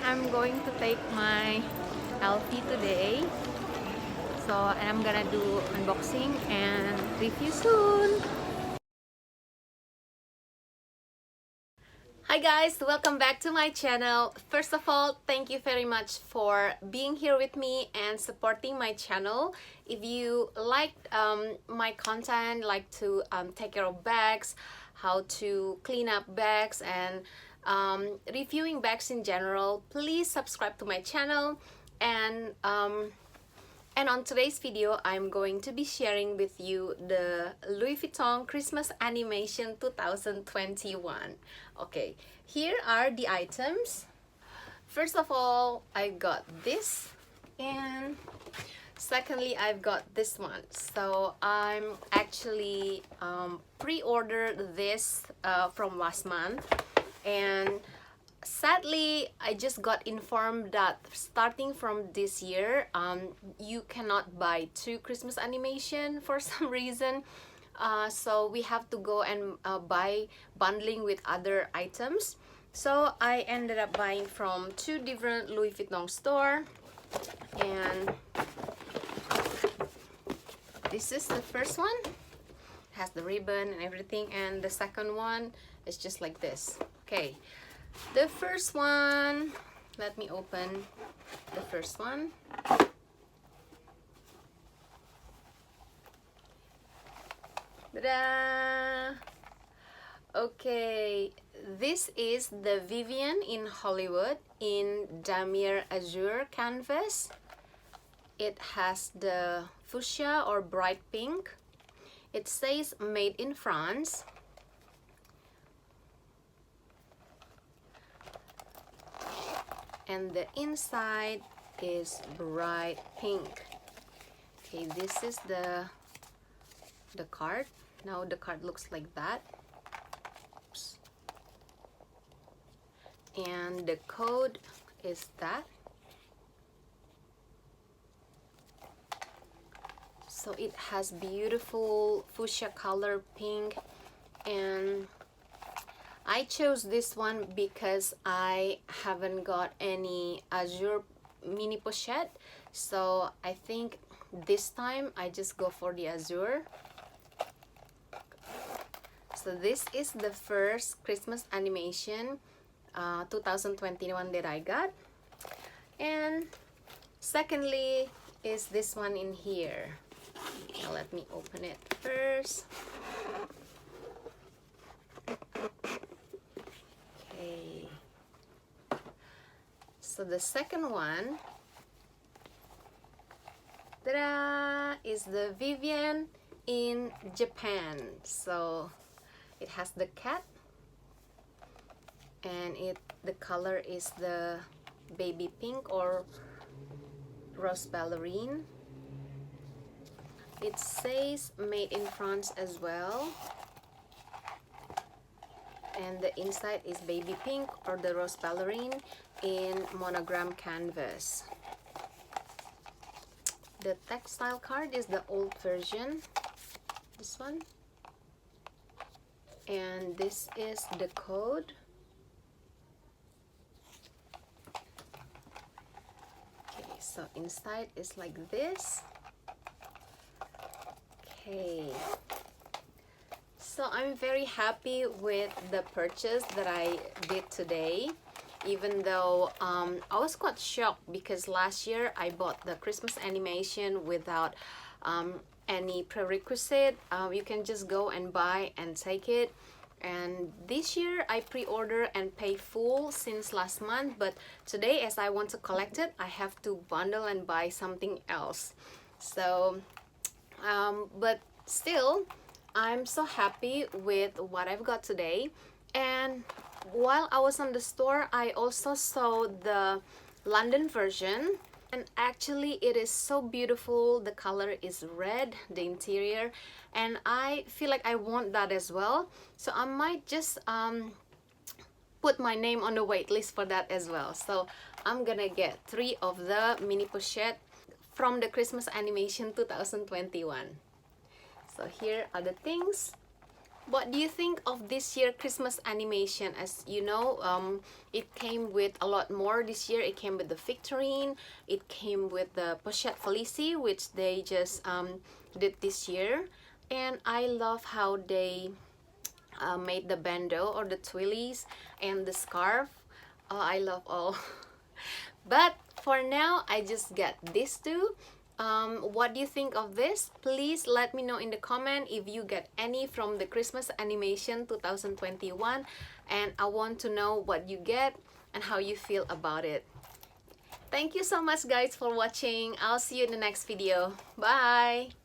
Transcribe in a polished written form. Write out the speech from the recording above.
I'm going to take my LP today. And I'm gonna do unboxing and review soon. Hi guys, welcome back to my channel. First of all, thank you very much for being here with me and supporting my channel. If you like my content, like to take care of bags, how to clean up bags, and reviewing bags in general, please subscribe to my channel. And on today's video, I'm going to be sharing with you the Louis Vuitton Christmas Animation 2021. Okay, here are the items. First of all, I got this, and secondly, I've got this one. So I'm actually pre-ordered this from last month, and sadly, I just got informed that starting from this year, you cannot buy two Christmas animation for some reason. So we have to go and buy bundling with other items. So I ended up buying from two different Louis Vuitton store, and this is the first one. It has the ribbon and everything, and the second one is just like this. Okay. The first one, let me open the first one. Ta-da! Okay, this is the Vivienne in Hollywood in Damier Azure canvas. It has the fuchsia or bright pink. It says made in France. And the inside is bright pink. Okay, this is the card. Now the card looks like that. Oops. And the code is that. So it has beautiful fuchsia color pink, and I chose this one because I haven't got any azure mini pochette, so I think this time I just go for the azure. So this is the first Christmas animation 2021 that I got, and secondly is this one in here. Now let me open it first. So the second one, ta-da, is the Vivienne in Japan. So it has the cat, and the color is the baby pink or rose ballerine. It says made in France as well, and the inside is baby pink or the rose ballerine in monogram canvas. The textile card is the old version, this one, and this is the code. Okay, so inside is like this. Okay, so I'm very happy with the purchase that I did today, even though I was quite shocked because last year I bought the Christmas animation without any prerequisite. You can just go and buy and take it. And this year I pre-order and pay full since last month, but today as I want to collect it, I have to bundle and buy something else. So but still, I'm so happy with what I've got today. And while I was on the store, I also saw the London version, and actually it is so beautiful. The color is red, the interior, and I feel like I want that as well. So I might just put my name on the wait list for that as well. So I'm gonna get 3 of the mini pochette from the Christmas animation 2021. So here are the things. What do you think of this year Christmas animation? As you know, it came with a lot more this year. It came with the Victorine, it came with the Pochette Felicie, which they just did this year. And I love how they made the bandeau or the twillies and the scarf. I love all. But for now, I just got these two. What do you think of this? Please let me know in the comment if you get any from the Christmas animation 2021, and I want to know what you get and how you feel about it. Thank you so much guys for watching. I'll see you in the next video. Bye!